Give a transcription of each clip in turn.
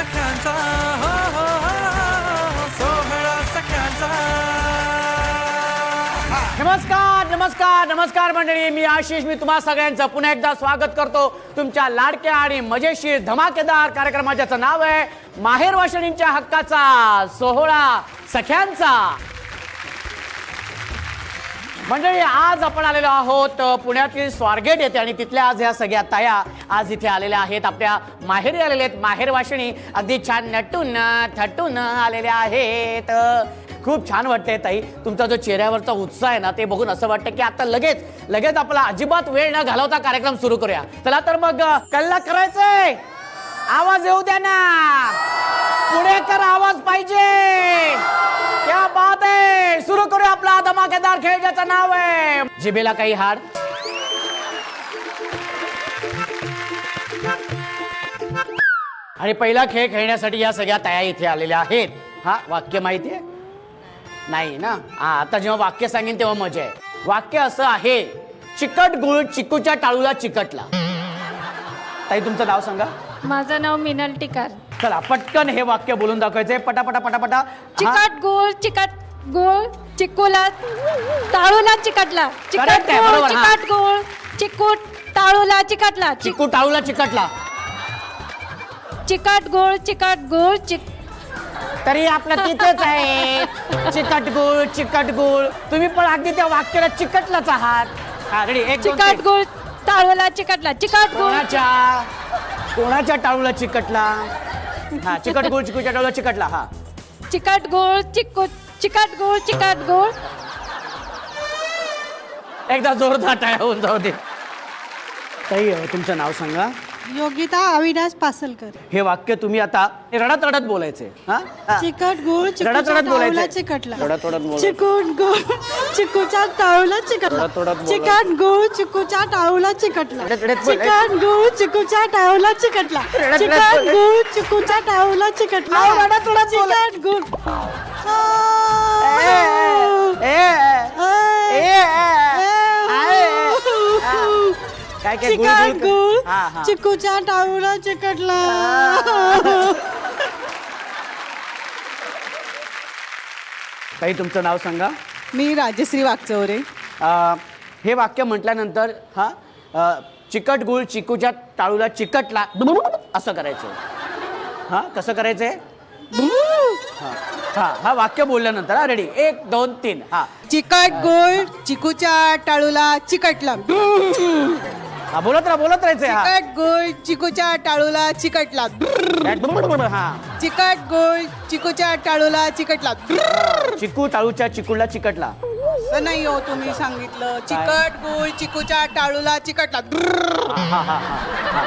सख्यांचा हो हो हो सोहळा सख्यांचा. नमस्कार नमस्कार नमस्कार मंडळी, मी आशिष. मी तुम्हा सगळ्यांचं पुन्हा एकदा स्वागत करतो तुमच्या लाडक्या आणि मजेशीर धमाकेदार कार्यक्रमाचं ज्याचं नाव आहे माहेर वाशिणींच्या हक्काचा सोहळा सख्यांचा. मंडळी, आज आपण आलेलो आहोत पुण्यातील स्वारगेट येथे आणि तिथल्या आज ह्या सगळ्या ताया आज इथे आलेल्या आहेत, आपल्या माहेरी आलेल्या आहेत. माहेर वाशिणी अगदी छान नटून थटून आलेल्या आहेत. खूप छान वाटतंय ताई, तुमचा जो चेहऱ्यावरचा उत्साह आहे ना ते बघून असं वाटतं की आता लगेच आपला अजिबात वेळ न घालवता कार्यक्रम सुरू करूया. चला तर मग कल्ला करायचंय, आवाज येऊ द्या ना, पुणेकर आवाज पाहिजे. क्या बात आहे, सुरू करूया आपला धमाकेदार खेळ ज्याचं नाव आहे जिभेला काही हाड. आणि पहिला खेळ खेळण्यासाठी या सगळ्या तया इथे आलेल्या आहेत. हा वाक्य माहितीये नाही ना? हा, आता जेव्हा वाक्य सांगेन तेव्हा मजा आहे. वाक्य असं आहे, चिकट गुळ चिकूच्या टाळूला चिकटला. ताई तुमचं नाव सांगा. माझं नाव मिनल टिकार. चला पटकन हे वाक्य बोलून दाखवायचंय, पटापटा पटापटा. चिकट गुळ चिकूला टाळूला चिकटला. Correct आहे, बरोबर, हा. चिकट गुळ चिकू टाळूला चिकटला. चिकू टाळूला चिकटला. चिकट गुळ तरी आपलं तिथेच आहे, चिकट गुळ. तुम्ही पण अगदी त्या वाक्याला चिकटलाच आहात. हा, रेडी, एक दोन, चिकट तीन. गुळ टाळूला चिकटला. चिकट गुळ कोणाच्या टाळूला चिकटला? हा, चिकट गुळ चिकूच्या टाळूला चिकटला. हा, चिकट गुळ एकदा जोरदार टाळ्या होऊन जाऊ दे. ताई तुमचं नाव सांगा. योगिता अविनाश पासलकर. हे वाक्य तुम्ही आता रडत रडत बोलायचे. हा, चिकट गुळ रडत रडत बोलायचे. चिकटला. रडत रडत बोलायचं. चिकट गुळ चिकूच्या टाळूला चिकटला. रडत रडत बोला. चिकट गुळ चिकूच्या टाळूला चिकटला. रडत रडत बोला. चिकट गुळ चिकूच्या टाळूला चिकटला. रडत चिकट बोला. गुळ चिकूच्या टाळूला चिकटला. अहो, रडत रडत बोला. चिकट गुळ काय काय चिकट गुळ हा, हा. चिकूच्या टाळूला चिकटला. ताई तुमचं नाव सांगा. मी राजश्री वागचौरे. हे वाक्य म्हटल्यानंतर हा चिकट गुळ चिकूच्या टाळूला चिकटला असं करायचं. हा, कसं करायचंय? हा हा, वाक्य बोलल्यानंतर. हा, रेडी, 1 2 3. हा चिकट गुळ चिकूच्या टाळूला चिकटला. हा, बोलत राहायचंय. हा, चिकट गुळ चिकूच्या टाळूला चिकटला. हा, चिकट गुळ चिकूच्या टाळूला चिकटला. चिकू टाळूच्या चिकूला चिकटला. असं नाही हो, तुम्ही सांगितलं चिकट गुळ चिकूच्या टाळूला चिकटला. हा हा हा हा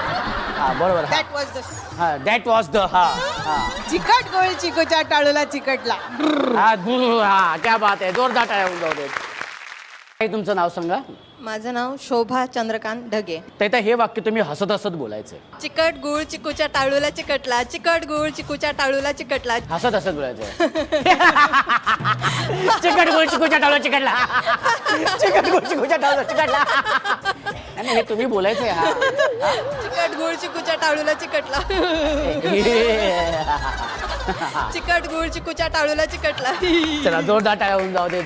हा, बरोबर. हा, दॅट वॉज द हा, दॅट वॉज द. हा हा चिकट गुळ चिकूच्या टाळूला चिकटला. हा, हा, क्या बात आहे, जोरदार टाळ्या होऊन जाऊ दे. ताई तुमचं नाव सांगा. माझं नाव शोभा चंद्रकांत ढगे. ताई हे वाक्य तुम्ही हसत हसत बोलायचं. चिकट गुळ चिकूच्या टाळूला चिकटला. चिकट गुळ चिकूच्या टाळूला चिकटला. हसत हसत बोलायचं. चिकट गुळ चिकूच्या टाळूला चिकटला. चिकट गुळ चिकूच्या टाळूला चिकटला. आणि हे तुम्ही बोलायचंय. हा, चिकट गुळ चिकूच्या टाळूला चिकटला. चिकट गुळ चिकूच्या टाळूला चिकटला. चला जोरदार टाळ्या होऊन जाऊ दे.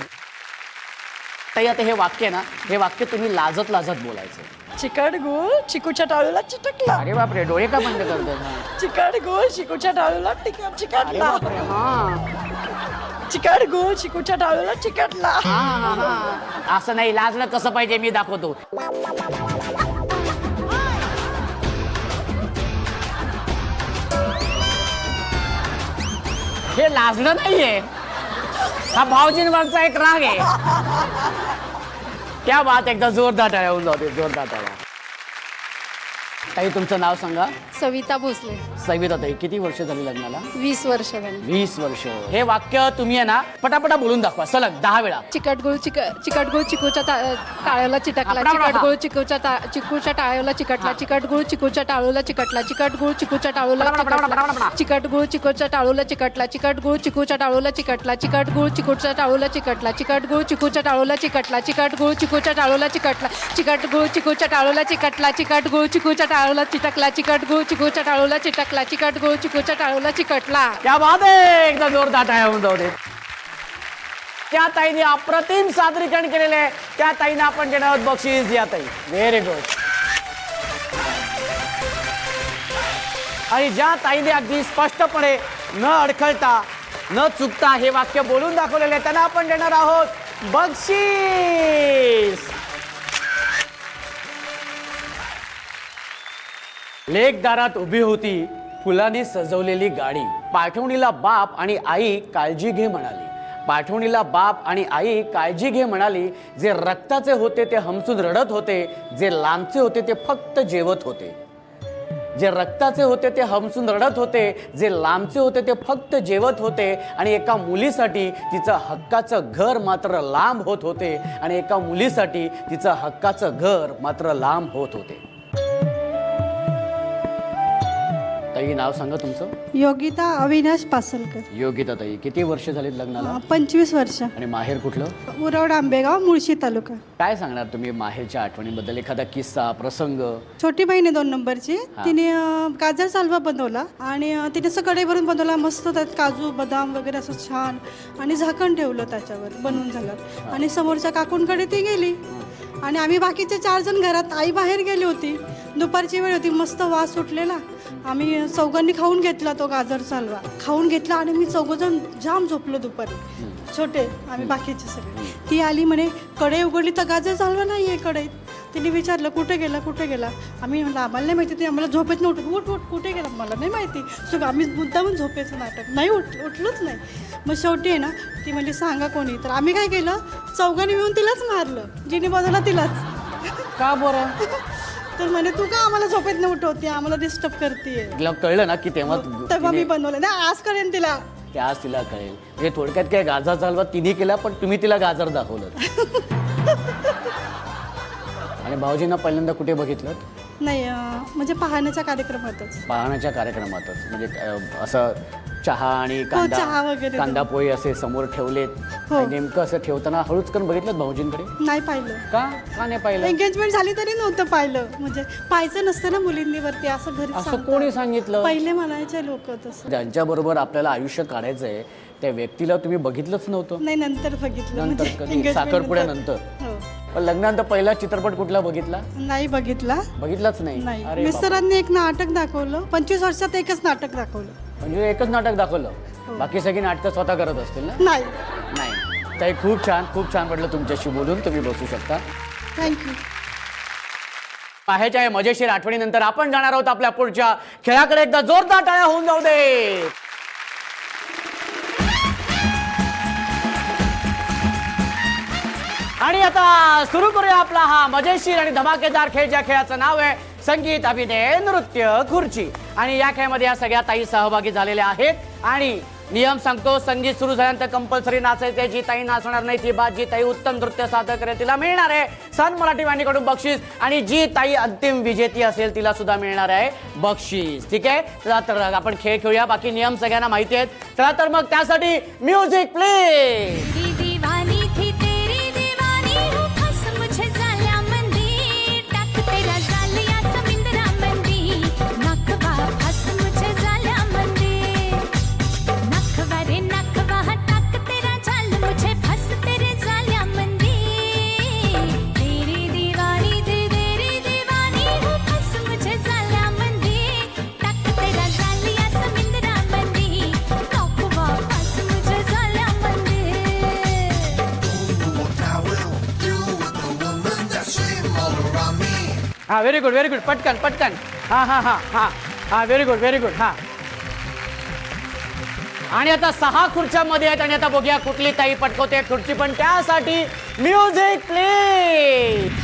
ताई आता हे वाक्य ना, हे वाक्य तुम्ही लाजत बोलायचं. चिकट गुळ चिकूच्या टाळूला चिकटला. अरे बापरे, डोळे का बंद करतो? चिकट गुळ चिकूच्या टाळूला अरे चिकटला. बापरे, हा चिकट गुळ चिकूच्या टाळूला चिकटला. हा, हा, हा. असं नाही, लाजणं कसं पाहिजे मी दाखवतो. हे लाजणं नाहीये, हा भावजींवरचा एक राग आहे. क्या बात, एकदा जोरदार टाळ्या होऊन जाते, जोरदार टाळ्या. ताई तुमचं नाव सांगा. सविता भोसले. सविता ताई, किती वर्ष झाली लग्नाला? 20 वर्ष झाली. 20 वर्ष. हे वाक्य तुम्ही आहे ना पटापटा बोलून दाखवा सलग 10 वेळा. चिकट गुळ चिकूच्या टाळ्याला चिकटला. हा, चिकट गुळ चिकूच्या टाळ्याला चिकटला. चिकट गुळ चिकूच्या टाळूला चिकटला. चिकट गुळ चिकूच्या टाळूला चिकटला. चिकट गुळ चिकूच्या टाळूला चिकटला. चिकट गुळ चिकूच्या टाळूला चिकटला. चिकट गुळ चिकूच्या टाळूला चिकटला. चिकट गुळ चिकूच्या टाळूला चिकटला. चिकट गुळ चिकूच्या टाळूला चिकटला. चिकट गुळ चिकूच्या टाळूला चिकटला. चिकट गुळ चिकूच्या टाळूला चिटकला. चिकट गुळ चिकूच्या टाळूला चिटकला. चिकटला चिकट गुळ चिकूच्या टाळूला चिकटला. क्या बात आहे, एकदा जोरदार टाळ्या होऊन जाऊ दे. त्या ताईने अप्रतिम सादरीकरण केलेले आहे. त्या ताईने आपण देणार आहोत बक्षीस. या ताई व्हेरी गुड. आणि ज्या ताईने अगदी स्पष्टपणे न अडखळता न चुकता हे वाक्य बोलून दाखवलेले आहे, त्यांना आपण देणार आहोत बक्षीस. लेक दारात उभी होती फुलांनी सजवलेली गाडी. पाठवणीला बाप आणि आई काळजी घे म्हणाली. पाठवणीला बाप आणि आई काळजी घे म्हणाली. जे रक्ताचे होते ते हमसून रडत होते, जे लांबचे होते ते फक्त जेवत होते. जे रक्ताचे होते ते हमसून रडत होते, जे लांबचे होते ते फक्त जेवत होते. आणि एका मुलीसाठी तिचं हक्काचं घर मात्र लांब होत होते. आणि एका मुलीसाठी तिचं हक्काचं घर मात्र लांब होत होते. ताई नाव सांगा तुमचं. योगिता अविनाश पासलकर. योगिता ताई, किती वर्ष झालीत लग्नाला? 25 वर्ष. आणि माहेर कुठलं? उरवड आंबेगाव, मुळशी तालुका. काय सांगणार तुम्ही माहेरच्या आठवणीबद्दल, एखादा किस्सा प्रसंग? छोटी बहीण आहे 2 नंबरची. तिने गाजर सालवा बनवला आणि तिने असं कढई भरून बनवला मस्त. त्यात काजू बदाम वगैरे असं छान आणि झाकण ठेवलं त्याच्यावर बनवून झालं. आणि समोरच्या काकूंकडे ती गेली आणि आम्ही बाकीचे 4 जण घरात. आई बाहेर गेली होती, दुपारची वेळ होती, मस्त वास सुटलेला. आम्ही चौघांनी खाऊन घेतला तो गाजर सालवा. खाऊन घेतला आणि मी 4 जण जाम झोपलो दुपारी, छोटे आम्ही बाकीचे सगळे. ती आली म्हणे कढई उघडली तर गाजर सालवा नाही आहे कढईत. तिने विचारलं कुठे गेला कुठे गेला. आम्ही म्हणलं आम्हाला नाही माहिती. ती आम्हाला झोपेत नाही उठ उठ कुठे गेला मला नाही माहिती. सो आम्ही मुद्दामून झोपेचं नाटक नाही उठलोच नाही. मग शेवटी आहे ना ती म्हणली सांगा कोणी. तर आम्ही काय केलं, चौघांनी मिळून तिलाच मारलं, जिने बनवला तिलाच. का बरं? तर म्हणे तू का आम्हाला झोपेत नाही उठवते, आम्हाला डिस्टर्ब करते. तिला कळलं ना की तेव्हा मी बनवलं ना, आज करेन तिला. ते आज तिला कळेल. म्हणजे थोडक्यात काय, गाजर चालवा तिने केला पण तुम्ही तिला गाजर दाखवलं. आणि भाऊजींना पहिल्यांदा कुठे बघितलं? नाही म्हणजे पाहण्याच्या कार्यक्रमातच. पाहण्याच्या कार्यक्रमातच म्हणजे असं चहा आणि चहा वगैरे कांदा पोहे असे समोर ठेवलेत. हो. नेमकं असं ठेवताना हळूच करून बघितलं भाऊजींकडे? नाही पाहिलं. का नाही पाहिलं? एंगेजमेंट झाली तरी नव्हतं पाहिलं. म्हणजे पाहायचं नसतं ना मुलींनी वरती, असं घरी असं सांगतात. कोणी सांगितलं? पहिले म्हणायचे लोक तसं. ज्यांच्या बरोबर आपल्याला आयुष्य काढायचंय त्या व्यक्तीला तुम्ही बघितलंच नव्हतं? नाही नंतर बघितलं. नंतर म्हणजे कधी? engagement साखरपुड्यानंतर? हो. पण लग्नानंतर पहिला चित्रपट कुठला बघितला? नाही बघितला. बघितलाच नाही? नाही. अरे मिस्टरांनी एक नाटक दाखवलं, 25 वर्षात एकच नाटक दाखवलं. म्हणजे एकच नाटक दाखवलं? बाकी सगळी नाटकं स्वतः करत असतील ना? नाही. नाही. ताई खूप छान वाटलं तुमच्याशी बोलून. तुम्ही बसू शकता. थँक्यू. माहेरच्या या मजेशीर आठवणीनंतर आपण जाणार आहोत आपल्या पुढच्या खेळाकडे. एकदा जोरदार टाळ्या होऊन जाऊ दे. आणि आता सुरू करूया आपला हा मजेशीर आणि धमाकेदार खेळ. ज्या खेळाचं नाव आहे संगीत अभिनय नृत्य खुर्ची. आणि या खेळामध्ये या सगळ्या ताई सहभागी झालेल्या आहेत. आणि नियम सांगतो, संगीत सुरू झाल्यानंतर कंपल्सरी नाचायचे. जी ताई नाचणार नाही ती बाद. जी ताई उत्तम नृत्य सादर करेल तिला मिळणार आहे सन मराठी वाहिनीकडून बक्षीस. आणि जी ताई अंतिम विजेती असेल तिला सुद्धा मिळणार आहे बक्षीस. ठीक आहे, चला तर आपण खेळ खेळूया. बाकी नियम सगळ्यांना माहिती आहेत. चला तर मग त्यासाठी म्युझिक प्लीज. हा व्हेरी गुड पटकन. हा व्हेरी गुड. हा आणि आता 6 खुर्च्यामध्ये आहेत. आणि आता बघूया कुठली ताई पटकवते खुर्ची. पण त्यासाठी म्युझिक प्लीज.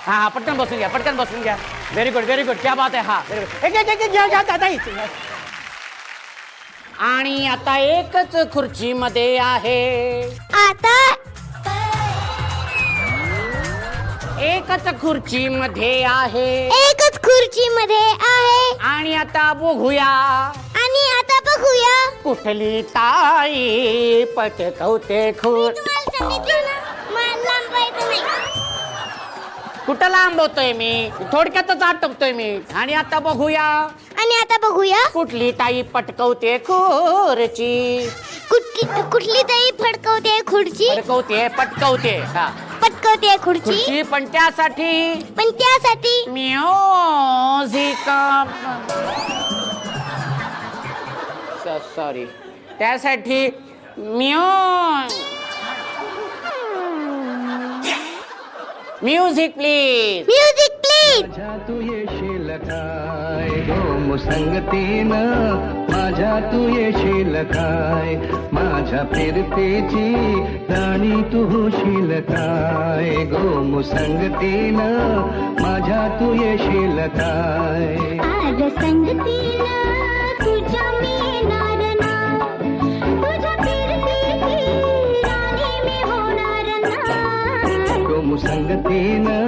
हा पटकन बसून घ्या, पटकन बसून घ्या. Very good, very good. क्या बात आहे. हा व्हेरी गुड. एक घ्या घ्या दादा. आणि आता एकच खुर्चीमध्ये आहे. आता एकच खुर्चीमध्ये आहे. एकच खुर्चीमध्ये आहे. आणि आता बघूया आणि आता बघूया. कुठली ताई पटकवते खुर. तुम्हाला सांगितलं ना मला लांबायचं नाही. कुठं लांब होतोय मी, थोडक्यातच आटपतोय मी. आणि आता बघूया आणि आता बघूया कुठली ताई पटकवते खुर्ची. कुठली ताई फडकवते खुर्ची. पटकवते पटकवते. हा पटकवते खुर्ची. खुर्ची पण त्यासाठी पण त्यासाठी म्युझिक. सॉरी, त्यासाठी म्युझिक प्लीज. Music please. माझ्या तू येशील काय गो मुसंगतीनं, माझ्या तू येशील काय, माझ्या फिरतेची राणी तू होशील काय गो मुसंगतीनं, माझ्या तू येशील काय. आज संगतीला तुझ्या मी येणार ना, तुझ्या फिरतीची राणी मी होणार ना. गो मुसंगतीनं,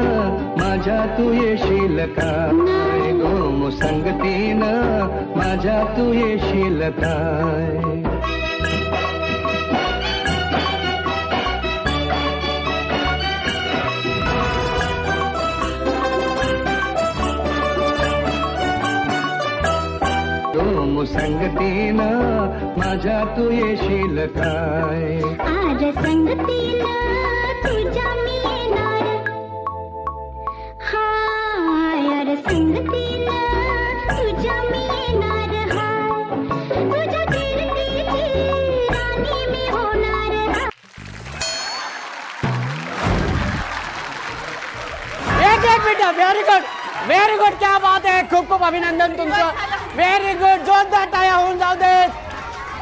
माझ्या तू येशील काय गो मुसंगतीनं, माझ्या तू येशील काय. गो मुसंगतीनं, माझ्या तू येशील काय. आज संगतीला तुझ्या मी येणार. हाय संगतीला तुझ्या मी येणार. हाय तुझ्या फिरतीची राणी मी होणार. एक minute. Very good, very good. क्या बात आहे. खूप खूप अभिनंदन तुमचं. Very good. जोरदार टाळ्या होऊन जाऊ देत.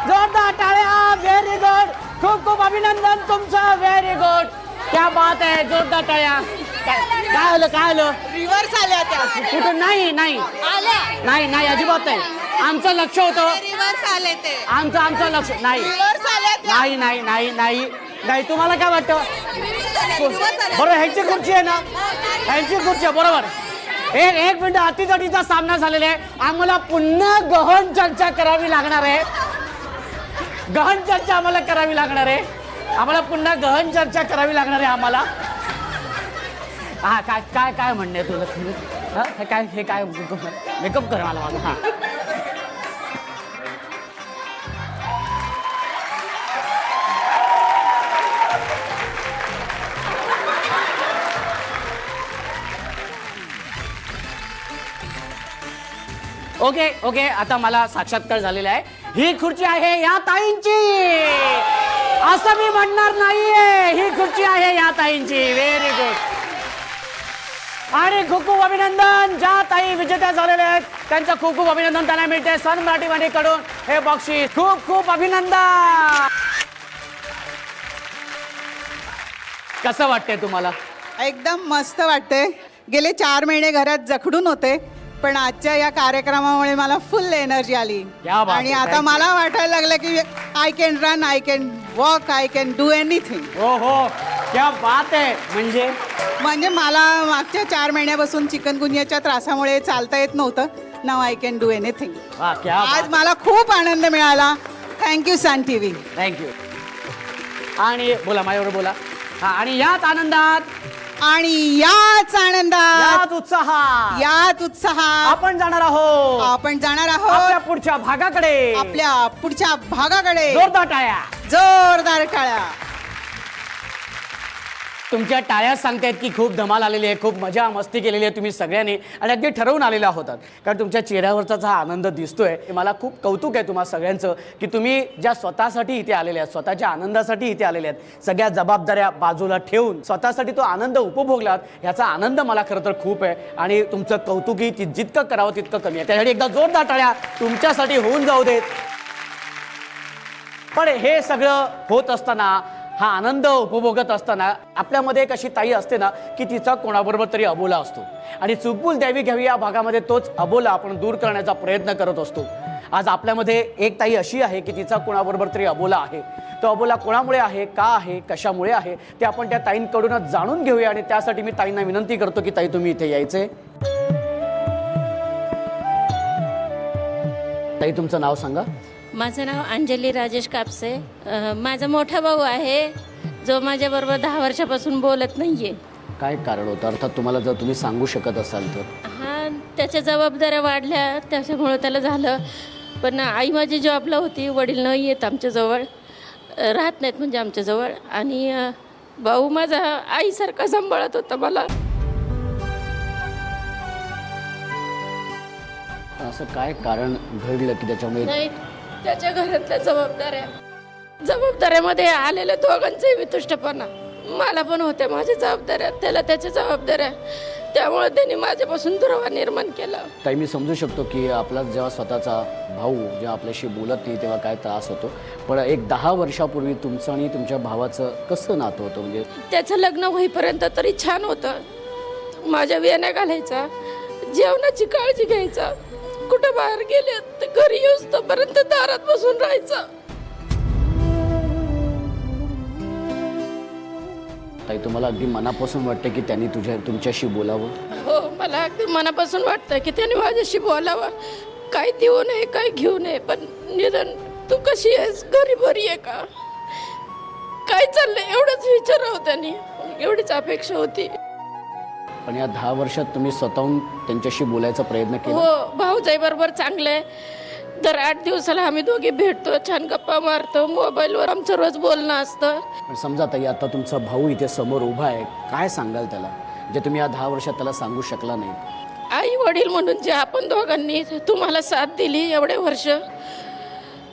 जोरदार टाळ्या. Very good. खूप खूप अभिनंदन तुमचं. Very good. क्या बात आहे. जोरदार टाळ्या. काय आलं, काय आलं. रिव्हर्स आल्या त्या. कुठं नाही नाही नाही नाही अजिबात नाही. आमचं लक्ष होतं. रिव्हर्स आले ते. आमचं लक्ष नाही रिव्हर्स आल्या त्या. नाही नाही नाही नाही नाही. तुम्हाला काय वाटतं. बरोबर ह्यांची खुर्ची आहे ना, ह्यांची खुर्ची आहे बरोबर. एक मिनिट. अतितटीचा सामना झालेला आहे. आम्हाला पुन्हा गहन चर्चा करावी लागणार आहे. गहन चर्चा आम्हाला करावी लागणार आहे. आम्हाला पुन्हा गहन चर्चा करावी लागणार आहे आम्हाला. हा काय काय काय म्हणणे तुझं. हा हे काय मेकअप कर मला माझं. हा ओके ओके. आता मला साक्षात्कार झालेला आहे. ही खुर्ची आहे या ताईंची, असं मी म्हणणार नाहीये. ही खुर्ची आहे या ताईंची. Very good. आणि खूप खूप अभिनंदन. ज्या ताई विजेत्या झालेल्या आहेत त्यांचं खूप खूप अभिनंदन. त्यांना मिळते सन मराठी वाणीकडून हे बक्षीस. खूप खूप अभिनंदन. कसं वाटतंय तुम्हाला. एकदम मस्त वाटते. गेले 4 महिने घरात जखडून होते, पण आजच्या या कार्यक्रमामुळे मला फुल एनर्जी आली. क्या बात आणि आहे. आता Thank you. मला वाटायला लागलं की I can run, I can walk, I can do anything. हो हो. क्या बात आहे. म्हणजे मला मागच्या 4 महिन्यापासून चिकनगुन्याच्या त्रासामुळे चालता येत नव्हतं. नाव आय कॅन डू एनिथिंग. वा क्या आज मला खूप आनंद मिळाला. थँक्यू सन TV. थँक्यू. आणि बोला माझ्याबरोबर बोला. हा आणि याच आनंदात, आणि याच आनंदात, याच उत्साहात, याच उत्साहात आपण जाणार आहोत. आपण जाणार आपल्या आहोत पुढच्या भागाकडे. आपल्या पुढच्या भागाकडे. जोरदार टाळ्या. जोरदार टाळ्या. तुमच्या टाळ्याच सांगतायत की खूप धमाल आलेली आहे, खूप मजा मस्ती केलेली आहे तुम्ही सगळ्यांनी आणि अगदी ठरवून आलेला होतात. कारण तुमच्या चेहऱ्यावरचा हा आनंद दिसतोय. मला खूप कौतुक आहे तुम्हा सगळ्यांचं की तुम्ही ज्या स्वतःसाठी इथे आलेले आहेत, स्वतःच्या आनंदासाठी इथे आलेले आहेत, सगळ्या जबाबदाऱ्या बाजूला ठेवून स्वतःसाठी तो आनंद उपभोगलात. याचा आनंद मला खरं तर खूप आहे आणि तुमचं कौतुकही जितकं करावं तितकं कमी आहे. त्यासाठी एकदा जोरदार टाळ्या तुमच्यासाठी होऊन जाऊ देत. पण हे सगळं होत असताना हा आनंद उपभोगत असताना आपल्यामध्ये एक अशी ताई असते ना की तिचा कोणाबरोबर तरी अबोला असतो आणि चुकबुल द्यावी घ्यावी या भागामध्ये तोच अबोला आपण दूर करण्याचा प्रयत्न करत असतो. आज आपल्यामध्ये एक ताई अशी आहे की तिचा कोणाबरोबर तरी अबोला आहे. तो अबोला कोणामुळे आहे, का आहे, कशामुळे आहे ते आपण त्या ताईंकडूनच जाणून घेऊया आणि त्यासाठी मी ताईंना विनंती करतो की ताई तुम्ही इथे यायचे. ताई तुमचं नाव सांगा. माझं नाव अंजली राजेश कापसे. माझा मोठा भाऊ आहे जो माझ्याबरोबर 10 वर्षापासून बोलत नाहीये. काय कारण होतं, अर्थात तुम्हाला जर तुम्ही सांगू शकत असाल तर? हा, त्याच्या जबाबदाऱ्या वाढल्या त्याच्यामुळं त्याला झालं. पण आई माझी जॉबला होती, वडील न येत आमच्याजवळ, राहत नाहीत म्हणजे आमच्याजवळ. आणि भाऊ माझा आईसारखा सांभाळत होता मला. असं काय कारण घडलं की त्याच्यामुळे? नाही, त्याच्या घरातल्या जबाबदाऱ्यामध्ये आलेल्या दोघांचाही वितुष्टपणा. मला पण होत्या माझ्या जबाबदाऱ्या, त्याला त्याच्या जबाबदाऱ्या, त्यामुळे त्यांनी माझ्यापासून दुरावा निर्माण केला. ताई मी समजू शकतो की आपला जेव्हा स्वतःचा भाऊ जेव्हा आपल्याशी बोलत नाही तेव्हा काय त्रास होतो. पण एक 10 वर्षापूर्वी तुमचं आणि तुमच्या भावाचं कसं नातं होतं? म्हणजे त्याचं लग्न होईपर्यंत तरी छान होतं. माझ्या वेण्या घालायचा, जेवणाची काळजी घ्यायचा, कुठं बाहेर गेले तर घरी येऊस तोपर्यंत दारात बसून राहायचं. ताई तुम्हाला अगदी मनापासून वाटतं की त्यांनी तुमच्याशी बोलावं? हो, मला अगदी मनापासून वाटतं की त्याने माझ्याशी बोलावं. काही देऊ नये, काही घेऊ नये, पण निदान तू कशी आहेस, घरी बरी आहे का, काय चाललंय एवढंच विचारावं त्यांनी, एवढीच अपेक्षा होती. पण या 10 वर्षात तुम्ही स्वतःहून त्यांच्याशी बोलायचा प्रयत्न केला? हो, भाऊजाई बरोबर चांगलं आहे. दर 8 दिवसाला आम्ही दोघे भेटतो, छान गप्पा मारतो, मोबाईलवर आमचं रोज बोलणं असतं. पण समजा ताई आता तुमचा भाऊ इथे समोर उभा आहे, काय सांगाल त्याला जे तुम्ही या 10 वर्षात त्याला सांगू शकला नाही? आई वडील म्हणून जे आपण दोघांनी तुम्हाला साथ दिली एवढे वर्ष,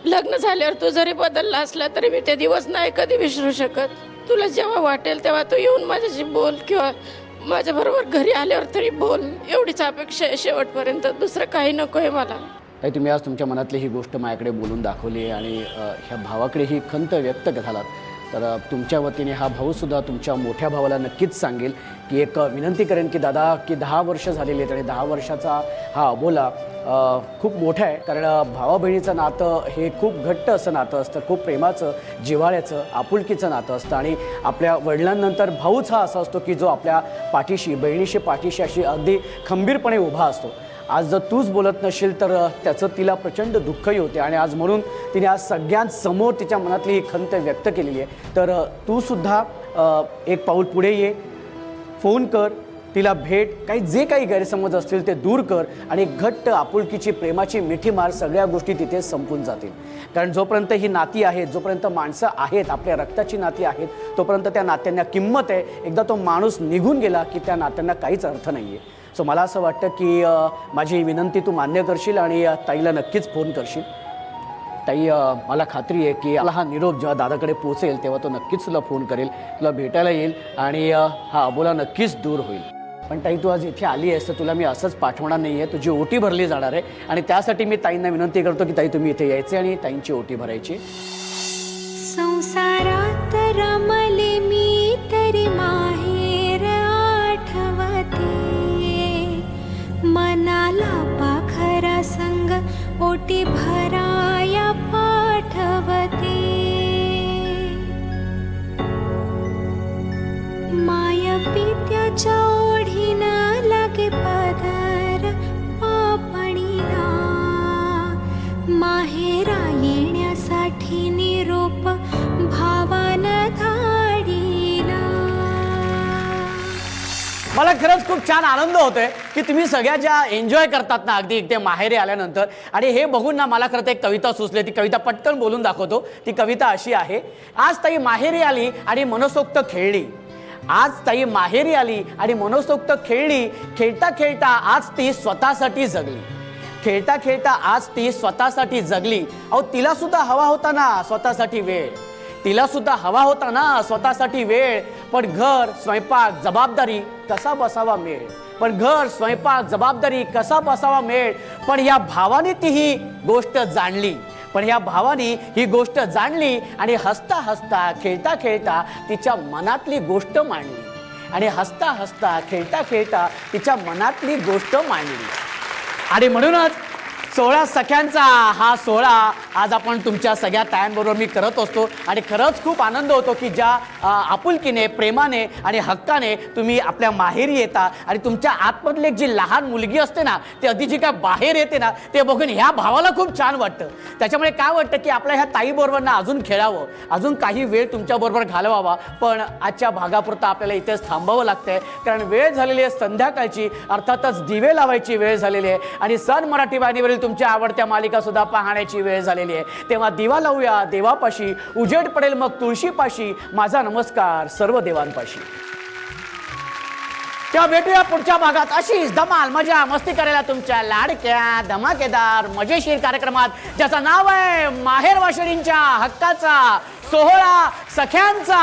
लग्न झाल्यावर तू जरी बदलला असला तरी मी ते दिवस नाही कधी विसरू शकत. तुला जेव्हा वाटेल तेव्हा तू येऊन माझ्याशी बोल किंवा माझ्याबरोबर घरी आल्यावर तरी बोल, एवढीच अपेक्षा आहे शेवटपर्यंत, दुसरं काही नको आहे मला. ताई तुम्ही आज तुमच्या मनातली ही गोष्ट माझ्याकडे बोलून दाखवली आणि ह्या भावाकडे ही खंत व्यक्त झालात. तर तुमच्या वतीने हा भाऊसुद्धा तुमच्या मोठ्या भावाला नक्कीच सांगेल की एक विनंती करेन की दादा की 10 वर्ष झालेली आहेत आणि 10 वर्षाचा हा अबोला खूप मोठा आहे. कारण भावा बहिणीचं नातं हे खूप घट्ट असं नातं असतं, खूप प्रेमाचं, जिव्हाळ्याचं, आपुलकीचं नातं असतं आणि आपल्या वडिलांनंतर भाऊच हा असा असतो की जो आपल्या पाठीशी, बहिणीशी पाठीशी अशी अगदी खंबीरपणे उभा असतो. आज जर तूच बोलत नसेल तर त्याचं तिला प्रचंड दुःखही होते आणि आज म्हणून तिने आज सगळ्यांसमोर तिच्या मनातली ही खंत व्यक्त केलेली आहे. तर तूसुद्धा एक पाऊल पुढे ये, फोन कर, तिला भेट, जे काही गैरसमज असतील ते दूर कर आणि घट्ट आपुलकीची, प्रेमाची मिठी मार, सगळ्या गोष्टी तिथे संपून जातील. कारण जोपर्यंत ही नाती आहेत, जोपर्यंत माणसं आहेत, आपल्या रक्ताची नाती आहेत, तोपर्यंत त्या नात्यांना किंमत आहे. एकदा तो माणूस निघून गेला की त्या नात्यांना काहीच अर्थ नाही आहे. सो मला असं वाटतं की माझी विनंती तू मान्य करशील आणि ताईला नक्कीच फोन करशील. ताई मला खात्री आहे की हा निरोप जेव्हा दादाकडे पोचेल तेव्हा तो नक्कीच तुला फोन करेल, तुला भेटायला येईल आणि हा अबोला नक्कीच दूर होईल. पण ताई तू आज इथे आली आहेस तर तुला मी असंच पाठवणार नाही आहे, तुझी ओटी भरली जाणार आहे आणि त्यासाठी मी ताईंना विनंती करतो की ताई तुम्ही इथे यायचे आणि ताईंची ओटी भरायची. संसारात रमले मी तरी माहेर आठवते, मनाला पाखरा संग ओटी भराया पाठवते. माय पित्याच्या ओढीनं लागे पदर पापणीला, माहेरा येण्यासाठी निरोप भावान धाडीला. मला खरंच खूप छान आनंद होतोय की तुम्ही सगळ्या ज्या एन्जॉय करतात ना अगदी इथे माहेरी आल्यानंतर. आणि हे बघून ना मला खरं एक कविता सुचली, ती कविता पटकन बोलून दाखवतो. ती कविता अशी आहे. आज ताई माहेरी आली आणि मनसोक्त खेळली, आज ताई माहेरी आली आणि मनसोक्त खेळली, खेळता खेळता आज ती स्वतःसाठी जगली, खेळता खेळता आज ती स्वतःसाठी जगली. अहो तिला सुद्धा हवा होता ना स्वतःसाठी वेळ, तिला सुद्धा हवा होता ना स्वतःसाठी वेळ. पण घर, स्वयंपाक, जबाबदारी कसा बसावा मेळ, पण घर, स्वयंपाक, जबाबदारी कसा बसावा मेळ. पण या भावाने ती ही गोष्ट जाणली, पण या भावाने ही गोष्ट जाणली आणि हसता हसता खेळता खेळता तिच्या मनातली गोष्ट मांडली आणि हसता हसता खेळता खेळता तिच्या मनातली गोष्ट मांडली. आणि म्हणूनच 16 सख्यांचा हा सोहळा आज आपण तुमच्या सगळ्या तायांबरोबर मी करत असतो आणि खरंच खूप आनंद होतो की ज्या आपुलकीने, प्रेमाने आणि हक्काने तुम्ही आपल्या माहेरी येता आणि तुमच्या आतमधली एक जी लहान मुलगी असते ना, ती अगदी जी काय बाहेर येते ना, ते बघून ह्या भावाला खूप छान वाटतं. त्याच्यामुळे काय वाटतं की आपल्या ह्या ताईबरोबर ना अजून खेळावं, अजून काही वेळ तुमच्याबरोबर घालवावा. पण आजच्या भागापुरता आपल्याला इथेच थांबावं लागतंय, कारण वेळ झालेली आहे संध्याकाळची, अर्थातच दिवे लावायची वेळ झालेली आहे आणि सन मराठी वाहिनीवरील तुमच्या आवडत्या मालिका सुद्धा पाहण्याची वेळ झालेली आहे. तेव्हा दिवा लावूया देवापाशी, उजेड पडेल मग तुळशीपाशी, माझा नमस्कार सर्व देवांपाशी. तेव्हा भेटूया पुढच्या भागात अशीच धमाल मजा मस्ती करायला तुमच्या लाडक्या धमाकेदार मजेशीर कार्यक्रमात, ज्याचं नाव आहे माहेर वाशिणींच्या हक्काचा सोहळा सख्यांचा.